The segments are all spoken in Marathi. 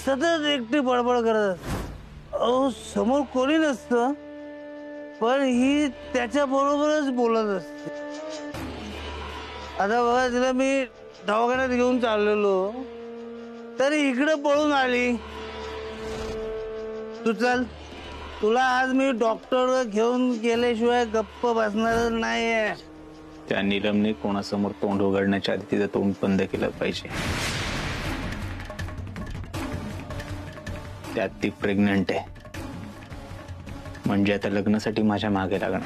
सतत एकटी बडबड करत. अहो समोर कोणी नसतं पण ही त्याच्या बरोबरच बोलत असते. आता बघा तिला मी दवाखान्यात घेऊन चाललेलो तरी इकडे पळून आली. तू चल, तुला आज मी डॉक्टर घेऊन गेल्याशिवाय गप्प बसणार नाहीये. त्या नीलमने कोणासमोर तोंड उघडण्याच्या आधी तिचं तोंड बंद केलं पाहिजे. त्यात ती प्रेग्नंट आहे म्हणजे आता लग्नासाठी माझ्या मागे लागणार.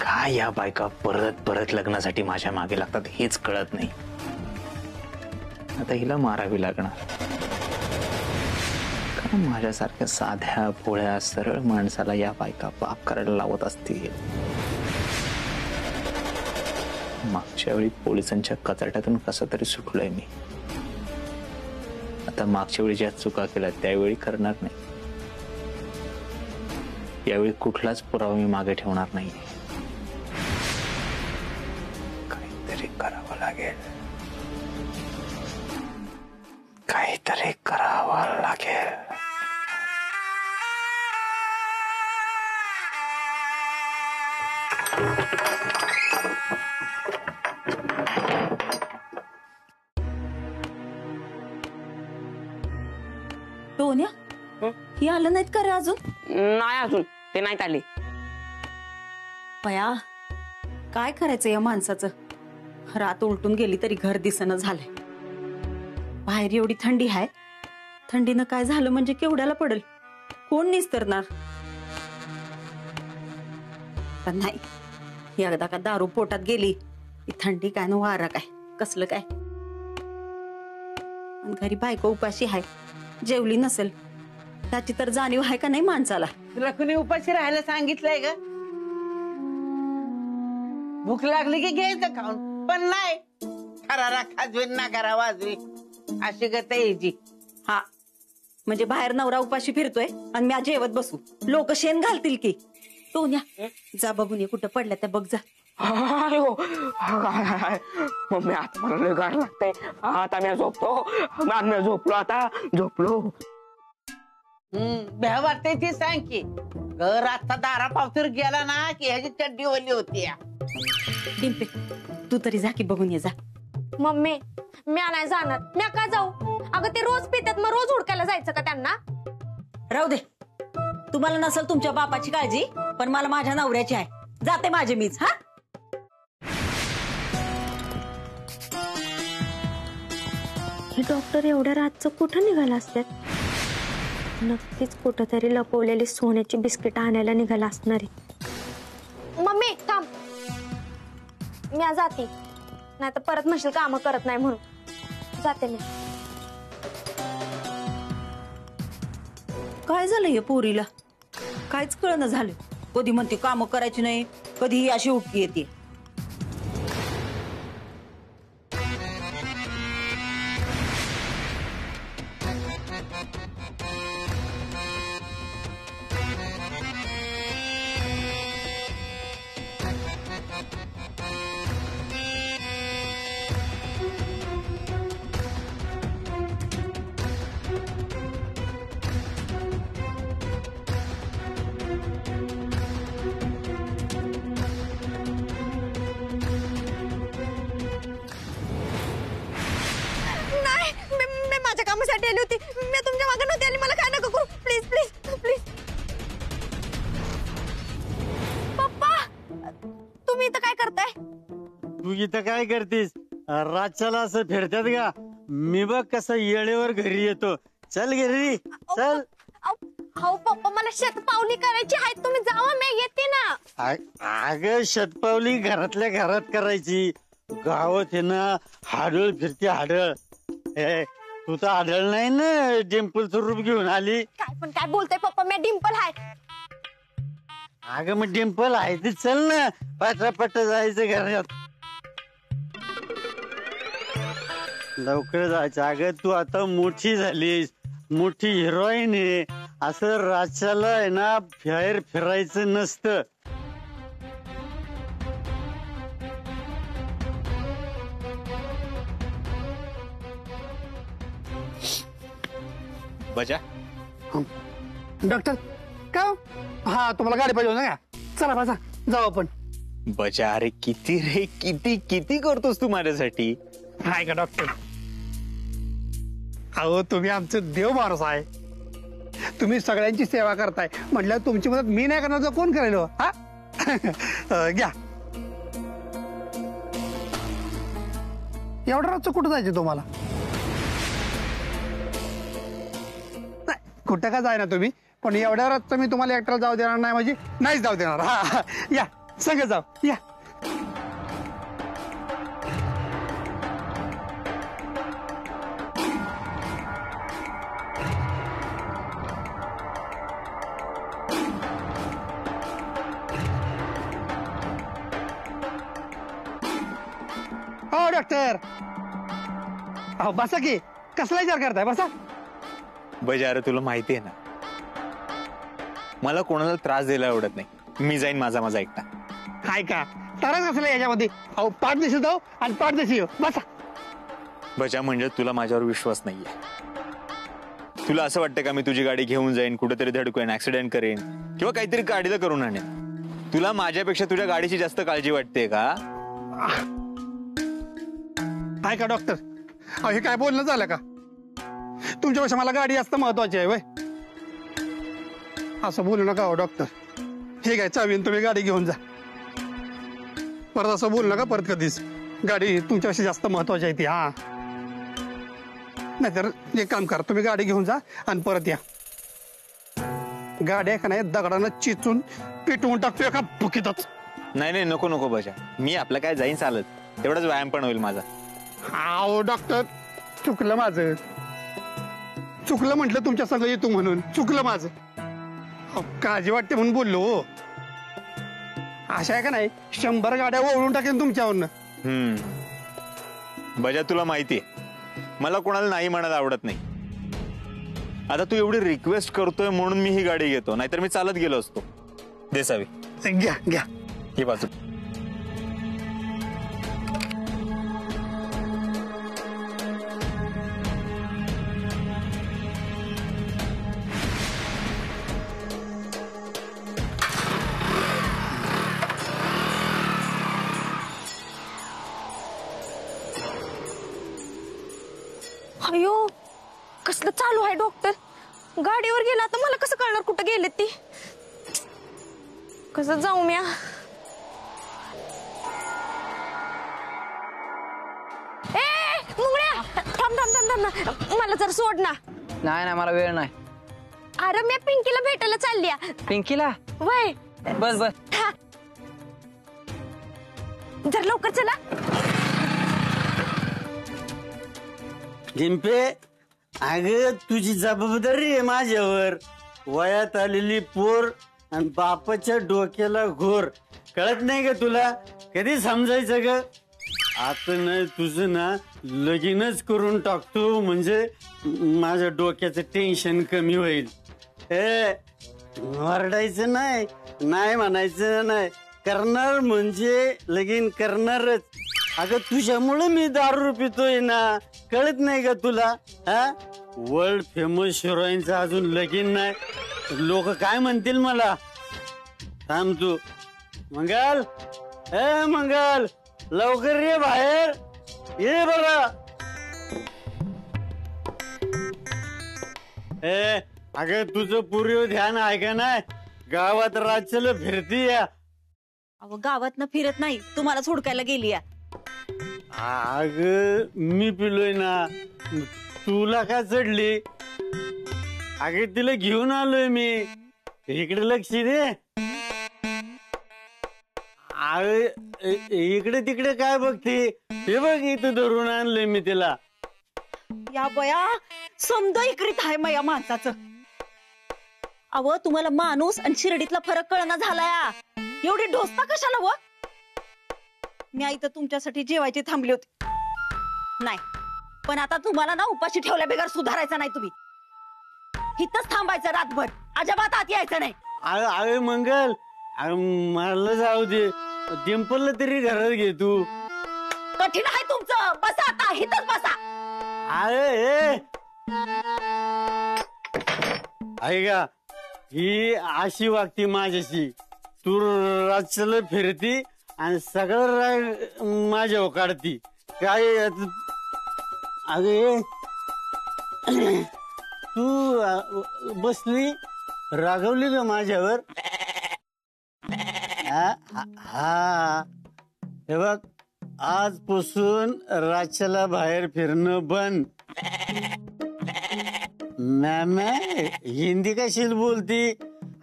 काय या बायका परत परत लग्नासाठी माझ्या मागे लागतात हेच कळत नाही. आता हिला मारावी लागणार. कारण माझ्यासारख्या साध्या भोळ्या सरळ माणसाला या बायका पाप करायला लावत असतील. मागच्या वेळी पोलिसांच्या कचाट्यातून कसं तरी सुटलोय मी. आता मागच्या वेळी ज्या चुका केल्या त्यावेळी करणार नाही. यावेळी कुठलाच पुरावा मी मागे ठेवणार नाही. काहीतरी करावं लागेल. काहीतरी करावं लागेल. टोन्या ही आलं नाहीत का रे अजून? नाही अजून ते नाहीत आले. पया काय करायचं या माणसाचं. रात उलटून गेली तरी घर दिसणं झालंय. बाहेर एवढी थंडी आहे. थंडीनं काय झालं म्हणजे केवढ्याला पडेल. कोण निस्तरणार. पण नाही एकदा का दारू पोटात गेली की थंडी काय न वारा काय कसलं काय. घरी बायको उपाशी आहे. जेवली नसेल त्याची तर जाणीव आहे का नाही माणसाला. तुला कुणी उपाशी राहायला सांगितलंय ग? भूक लागली की घ्यायचं खाऊन पण नाही. खरारा खाजवी ना करा वाजवी अशी गत यायची. हा म्हणजे बाहेर नवरा उपाशी फिरतोय आणि मी जेवत बसू. लोक शेण घालतील की. टोन्या जा बघून ये कुठं पडल्या त्या बघ जा. मम्मी आता मला लय गाड लागतंय. आता मी झोपलो. आता झोपलो. भ्या वाटते ती सांग की घर आता दारा पावतर गेला ना की ह्याची चड्डी ओली होती. डिंपे तू तरी जा की बघून ये जा. मम्मी मी नाही जाणार. मी का जाऊ? अगं ते रोज पितात मग रोज हुडकायला जायचं का त्यांना? राहू दे. तुम्हाला नसेल तुमच्या बापाची काळजी पण मला माझ्या नवऱ्याची आहे. जाते माझे मीच. हा हे डॉक्टर एवढ्या रातचं कुठं निघाला असतात? नक्कीच कुठंतरी लपवलेली सोन्याची बिस्किट आणायला निघाला असणारी. मम्मी थांब. मी आज जाते नाही तर परत म्हणशील काम करत नाही म्हणून. जाते मी. काय झालं या पोरीला? काहीच कळणं झालं. कधी म्हणते काम करायची नाही कधी अशी उठकी येते. माझ्या कामासाठी आली होती. मी तुमच्या मागे नव्हती आली. मला काय नका करू प्लीज प्लीज प्लीज. पप्पा तुम्ही इथं काय करताय? तू इथं काय करतीस? रातच्याला असं फिरतात का? मी बघ कसं येळेवर घरी येतो. चल घरी चल. अहो पप्पा मला शतपावली करायची आहे. तुम्ही जावा मी येते ना. अगं शतपावली घरातल्या घरात करायची. गावात आहे ना हाडळ फिरते हाडळ. तू तर आढळ नाही ना डिंपलचं रूप घेऊन आली. काय पण काय बोलताय पप्पा? मी डिंपल आहे. अगं मग डिंपल आहे ते चल ना पटापट जायचं घरात. लवकर जायचं. अगं तू आता मोठी झालीस. मोठी हिरोईन आहे. असं रातच्याला आहे ना बाहेर फिरायचं नसतं. बजा डॉक्टर का हो? हा तुम्हाला गाडी पाहिजे होती ना का? चला बसा जाऊ आपण. बजा अरे किती रे किती किती करतोस तू माझ्यासाठी. हाय का डॉक्टर. अहो तुम्ही आमचं देव माणूस आहे. तुम्ही सगळ्यांची सेवा करताय म्हटलं तुमची मदत मी नाही करणार तर कोण करेल हो? हा घ्या. एवढं रातचं कुठं जायचं तुम्हाला? नाही कुठं का जाय ना तुम्ही पण एवढ्या रातचं मी तुम्हाला एकट्याला जाऊ देणार नाही म्हणजे नाहीच जाऊ देणार. हा या संग जाऊ या. हो डॉक्टर. अहो बसा की कसला विचार करताय बसा. बजा अरे तुला माहिती आहे ना मला कोणाला त्रास द्यायला आवडत नाही. मी जाईन माझा माझा एकटा. हाय का तरच कसला याच्यामध्ये. अहो पाठ दिशी जाऊ आणि पाठ दिशी येऊ बसा. बजा म्हणजे तुला माझ्यावर विश्वास नाहीये. तुला असं वाटतं का मी तुझी गाडी घेऊन जाईन कुठेतरी धडकून ऍक्सिडेंट करेन किंवा काहीतरी गाडीला करून आणेन. तुला माझ्यापेक्षा तुझ्या गाडीची जास्त काळजी वाटते का? हाय का डॉक्टर. अहो हे काय बोलणं झालं का? तुमच्यापेक्षा मला गाडी जास्त महत्वाची आहे वय. असं बोलू नका हो डॉक्टर. हे काय चावीन तुम्ही गाडी घेऊन जा. परत असं बोलू नका परत कधीच. गाडी तुमच्यापेक्षा जास्त महत्वाची आहे ती. हा नाहीतर एक काम करा तुम्ही गाडी घेऊन जा आणि परत या. गाडी का नाही दगडानं चिचून पिटवून टाकतो एका बुकीतच. नाही नाही नको नको बजा. मी आपलं काय जाईन चालत. तेवढाच व्यायाम पण होईल माझा. अहो डॉक्टर चुकलं माझं. चुकलं म्हटलं तुमच्या संग येतो म्हणून. चुकलं माझं. काळजी वाटते म्हणून बोललो हो. अशा आहे का नाही 100 गाड्या ओळून टाकेन तुमच्यावरनं. बजा तुला माहितीये मला कोणाला नाही म्हणायला आवडत नाही. आता तू एवढी रिक्वेस्ट करतोय म्हणून मी ही गाडी घेतो नाहीतर मी चालत गेलो असतो. देसावी घ्या घ्या ही बाजू. अयो कसलं चालू आहे डॉक्टर. गाडीवर गेला तर मला कसं कळणार कुठं गेले ती. कसं जाऊ म्या. ए मुंगळ्या थांब थांब थांब थांब ना. मला जर सोड ना. नाही नाही मला वेळ नाही. अरे मी पिंकीला भेटायला चालली आहे. पिंकीला वय बस बस. जर लवकर चला. डिंपे अग तुझी जबाबदारी आहे माझ्यावर. वयात आलेली पोर आणि बापाच्या डोक्याला घोर. कळत नाही का तुला? कधी समजायचं ग? आता नाही तुझं ना लगीनच करून टाकतो म्हणजे माझ्या डोक्याचं टेन्शन कमी होईल. ओरडायचं नाही. नाही म्हणायचं नाही. करणार म्हणजे लगीन करणारच. अगं तुझ्यामुळे मी दारू पितोय ना. कळत नाही का तुला? हा वर्ल्ड फेमस हिरोईनचं अजून लगीन नाही. लोक काय म्हणतील मला? थांब तू. मंगल ए मंगल लवकर ये बाहेर ये बरं. अगं तुझं पूर्व ध्यान आहे का नाही? गावात राज्याला फिरती या. अहो गावात फिरत नाही तुम्हाला सोडकायला गेली. अग मी पिलोय ना. तुला का चढली? अगे तिला घेऊन आलोय मी. इकडे लक्ष दे. इकडे तिकडे काय बघते? हे बघ इथं धरून आणलंय मी तिला. या बया समजा इकरीत आहे मया माणसाचं. अव तुम्हाला माणूस आणि शिर्डीतला फरक कळना झालाय. एवढी ढोसता कशाला? व मी आई तर तुमच्यासाठी जेवायची थांबली होती. नाही पण आता तुम्हाला ना उपाशी ठेवल्या बिगर सुधारायचं नाही. तुम्ही इथंच थांबायचं रातभर. अजिबात आत यायचं नाही. अरे मंगल मला जाऊ दे. डिंपलला तरी घरात घे तू. कठीण आहे तुमचं. बसा आता इथंच बसा. अरे ऐका ही अशी वागती माझ्याशी. तू रातच्याला फिरती आणि सगळं राग माझ्यावर काढती. काय अगे तू बसली रागवली का माझ्यावर? हा हे बघ आजपासून रातच्याला बाहेर फिरणं बंद. मॅम हिंदी कशाला बोलती?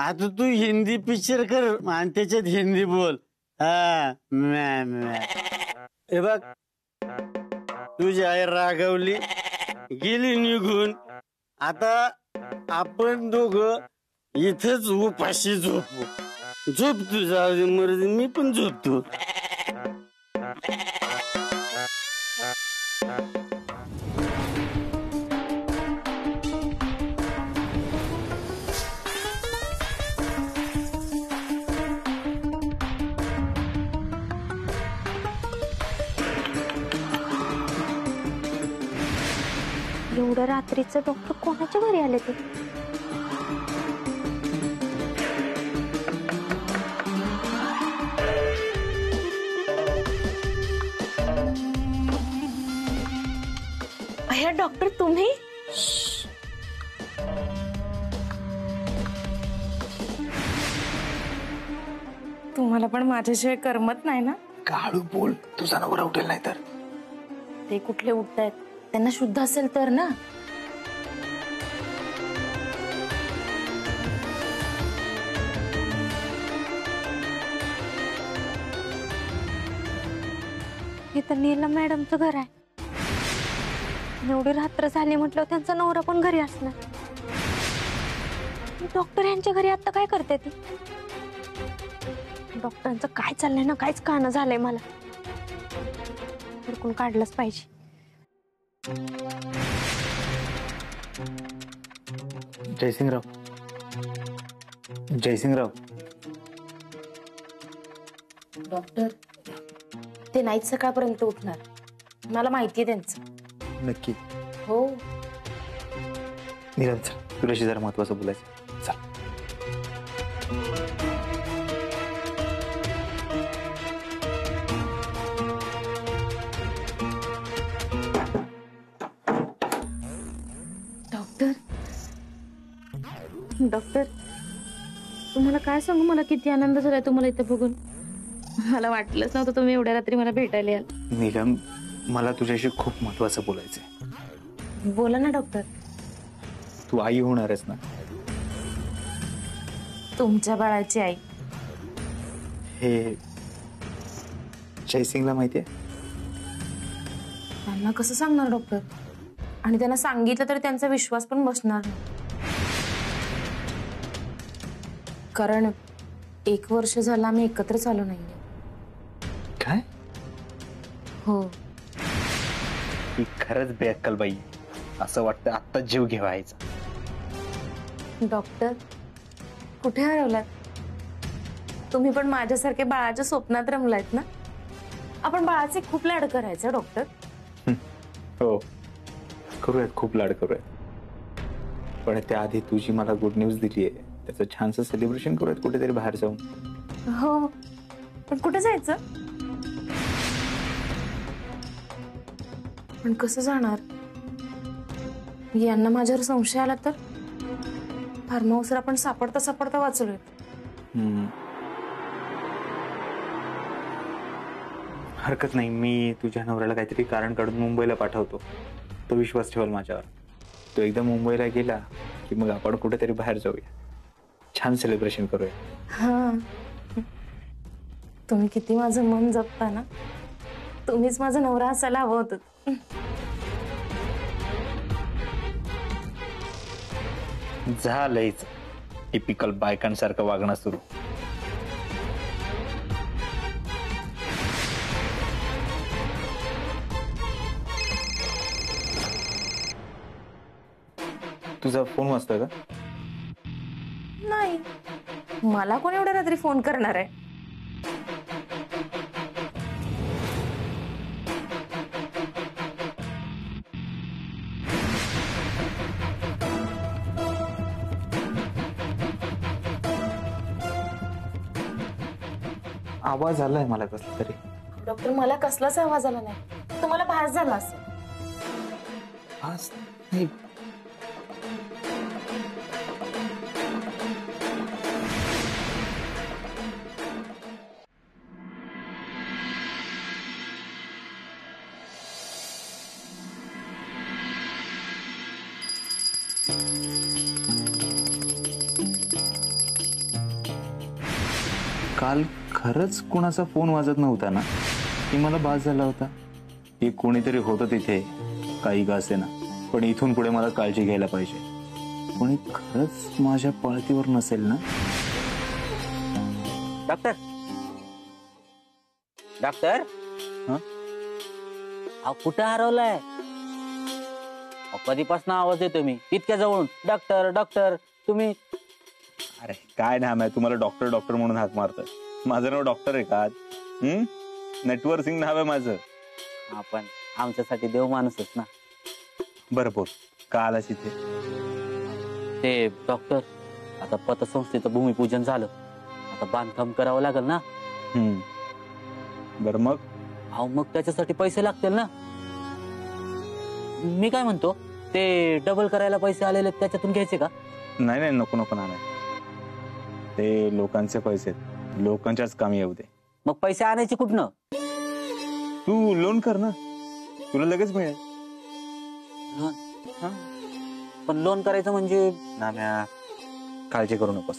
आता तू हिंदी पिक्चर कर आणि त्याच्यात हिंदी बोल. हा मॅम हे बघ तुझी आई रागवली गेली निघून. आता आपण दोघं इथंच उपाशी झोपू. झोप तुझा मर्जी, मी पण झोपतो. एवढं रात्रीचं डॉक्टर कोणाच्या घरी आले ते? अय्या डॉक्टर तुम्ही? तुम्हाला पण माझ्याशिवाय करमत नाही ना? काळू बोल, तुझा नवरा उठेल नाही तर. ते कुठले उठतायत? त्यांना शुद्ध असेल तर ना. हे तर नीलम मॅडमचं घर आहे. एवढी रात्र झाली म्हटलं त्यांचा नवरा पण घरी असणार. डॉक्टर यांच्या घरी आता काय करते ती? डॉक्टरांचं काय चाललंय ना काहीच कळणं झालंय मला. हुडकून काढलंच पाहिजे. जयसिंगराव, जयसिंगराव. डॉक्टर ते नाहीत सकाळपर्यंत उठणार. मला माहितीये त्यांचं. नक्की? हो. नीलम चल, तुझ्याशी जरा महत्वाचं बोलायचं. चल. डॉक्टर तुम्हाला काय सांगू, मला किती आनंद झालाय तुम्हाला इथे बघून. मला वाटलंच नव्हतं तुम्ही एवढ्या रात्री मला भेटायला याल. नीलम, मला तुझ्याशी खूप महत्वाचं बोलायचंय. बोला ना डॉक्टर. तू आई होणारच ना? तुमच्या बाळाची आई. हे जयसिंगला माहितीये? त्यांना कसं सांगणार डॉक्टर? आणि त्यांना सांगितलं तर त्यांचा विश्वास पण बसणार नाही. कारण 1 वर्ष झालं आम्ही एकत्रच आलो नाहीये. काय? हो. ही खरंच बेअक्कल बाई. असं वाटतं आत्ता जीव घेवायचा. डॉक्टर कुठे हरवलात? तुम्ही पण माझ्यासारखे बाळाच्या स्वप्नात रमलायत ना? आपण बाळाचे खूप लाड करायचं डॉक्टर. हो करूयात, खूप लाड करूयात. पण त्याआधी तुझी मला गुड न्यूज दिली आहे, त्याचं छानसं सेलिब्रेशन करूयात कुठेतरी बाहेर जाऊन. हो पण कुठे जायचं? पण कसं जाणार? यांना माझ्यावर संशय आला तर? फार्म हाऊसवर आपण सापडता सापडता वाचलोय. हरकत नाही, मी तुझ्या नवऱ्याला काहीतरी कारण काढून मुंबईला पाठवतो. तो विश्वास ठेवल माझ्यावर. तो एकदा मुंबईला गेला की मग आपण कुठेतरी बाहेर जाऊया, छान सेलिब्रेशन करूया. हा तुम्ही किती माझं मन जपता ना. तुम्हीच माझा नवरा असायला हवं होतं. झालंच टिपिकल बायकांसारखं वागणं सुरू. तुझा फोन वाजतोय का? नाही, मला कोण एवढ्या रात्री फोन करणार आहे? आवाज आलाय मला कसला तरी. डॉक्टर मला कसलाच आवाज आला नाही, तुम्हाला भास झाला असेल. भास नाही. काल खरंच कोणाचा फोन वाजत नव्हता ना, की मला भास झाला होता. एक कोणीतरी होतं तिथे, काही का असेना, पण इथून पुढे मला काळजी घ्यायला पाहिजे. कोणी खरंच माझ्या पाळतीवर नसेल ना. डॉक्टर डॉक्टर कुठं हरवलाय? कधीपासून आवाज येतो मी इतक्या जवळून, डॉक्टर डॉक्टर तुम्ही. अरे काय नाम आहे तुम्हाला डॉक्टर डॉक्टर म्हणून हाक मारतोय? माझं नाव डॉक्टर आहे का? नटवर सिंग नाव आहे माझं. आपण आमच्यासाठी देव माणूसच ना. बरं बोल, का आलास इथे? ते डॉक्टर, आता पतसंस्थेचं भूमिपूजन झालं, आता बांधकाम करावं लागेल ना. बरं मग? अहो मग त्याच्यासाठी पैसे लागतील ना. मी काय म्हणतो, ते डबल करायला पैसे आलेले त्याच्यातून घ्यायचे का? नाही नाही, नको नको ना. ते लोकांचे पैसे, लोकांच्याच कामी येऊ दे. मग पैसे आणायचे कुठनं? तू लोन कर ना, तुला लगेच मिळेल. पण लोन करायचं म्हणजे? नाम्या, काळजी करू नकोस.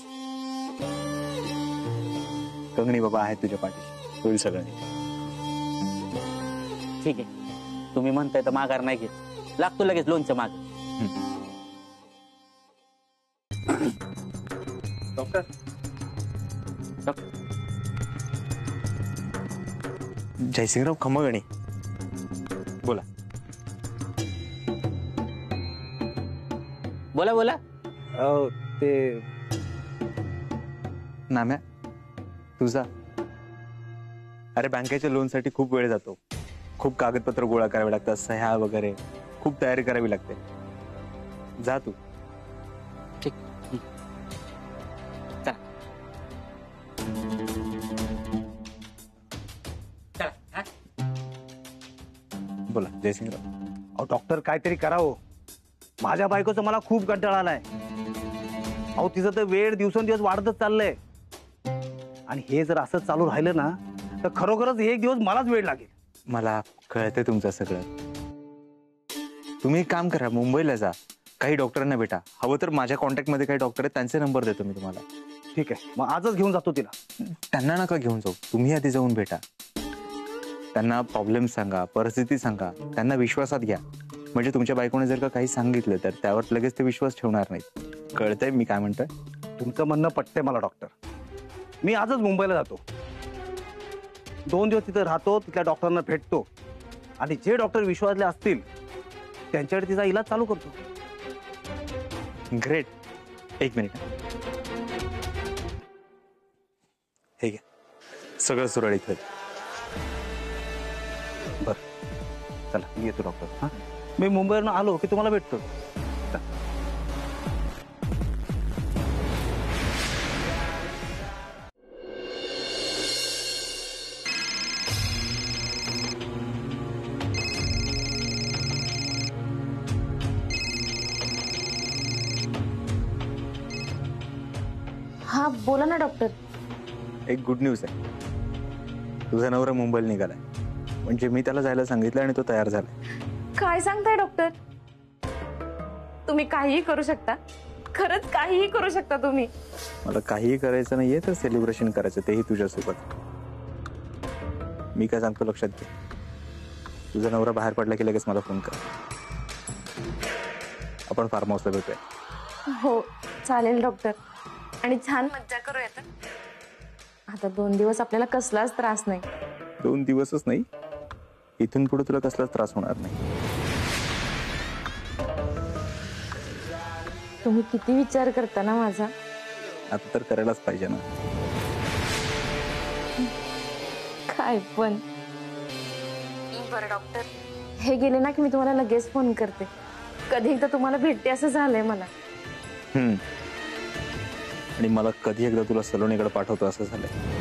कंगणी बाबा आहेत तुझ्या पाठीशी, होईल सगळं. ठीक आहे, तुम्ही म्हणताय तर माघार नाही घेत. लागतो लगेच लोनच्या माग. डॉक्टर जयसिंगराव खमगणी बोला. बोला बोला. ते नाम्या तुझा, अरे बँकेच्या लोन साठी खूप वेळ जातो, खूप कागदपत्र गोळा करावे लागतात, सह्या वगैरे खूप तयारी करावी लागते. जा तू. ठीक. बोला जयसिंगराव. अहो डॉक्टर काहीतरी करावं, माझ्या बायकोचं मला खूप कंटाळा आलाय. अहो तिचं तर वेळ दिवसेंदिवस वाढतच चाललंय, आणि हे जर असं चालू राहिलं ना तर खरोखरच एक दिवस मलाच वेळ लागेल. मला कळतंय तुमचं सगळं. तुम्ही एक काम करा, मुंबईला जा, काही डॉक्टरांना भेटा. हवं तर माझ्या कॉन्टॅक्ट मध्ये काही डॉक्टर आहेत, त्यांचे नंबर देतो मी तुम्हाला. ठीक आहे, मग आजच घेऊन जातो तिला. त्यांना नका घेऊन जाऊ, तुम्ही आधी जाऊन भेटा. त्यांना प्रॉब्लेम सांगा, परिस्थिती सांगा, त्यांना विश्वासात घ्या. म्हणजे तुमच्या बायकोने जर का काही सांगितलं तर त्यावर लगेच ते विश्वास ठेवणार नाहीत. कळतंय मी काय म्हणतोय? तुमचं म्हणणं पटतंय मला डॉक्टर. मी आजच मुंबईला जातो, 2 दिवस तिथे राहतो, तिथल्या डॉक्टरांना भेटतो, आणि जे डॉक्टर विश्वासले असतील त्यांच्याकडे तिचा इलाज चालू करतो. ग्रेट. एक मिनिट, हे घ्या, सगळं सुरळीत होईल. बरं चला, मी येतो डॉक्टर. हा, मी मुंबईवरून आलो की तुम्हाला भेटतो. हा बोला ना डॉक्टर. एक गुड न्यूज आहे, तुझा नवरा मुंबईला निघालाय. म्हणजे मी त्याला जायला सांगितलं आणि तो तयार झालाय. काय सांगताय डॉक्टर? तुम्ही काहीही करू शकता, खरंच काहीही करू शकता तुम्ही. मला काहीही करायचं नाहीये तर सेलिब्रेशन करायचं, तेही तुझ्यासोबत. मी काय सांगतो लक्षात घे. तुझा नवरा बाहेर पडला की लगेच मला फोन कर. आपण फार्म हाऊसला भेटूया. हो चालेल डॉक्टर, आणि छान मज्जा करूया. आता 2 दिवस आपल्याला कसलाच त्रास नाही. 2 दिवसच नाही, इथून पुढे तुला कसलाच त्रास होणार नाही. तुम्ही किती विचार करता ना माझा. आता तर करायलाच पाहिजे ना. काय पण. बरं डॉक्टर, हे गेले ना की मी तुम्हाला लगेच फोन करते. कधी एकदा तुम्हाला भेटते असं झालंय मला. आणि मला कधी एकदा तुला सलोनीकडे पाठवतो असं झालंय.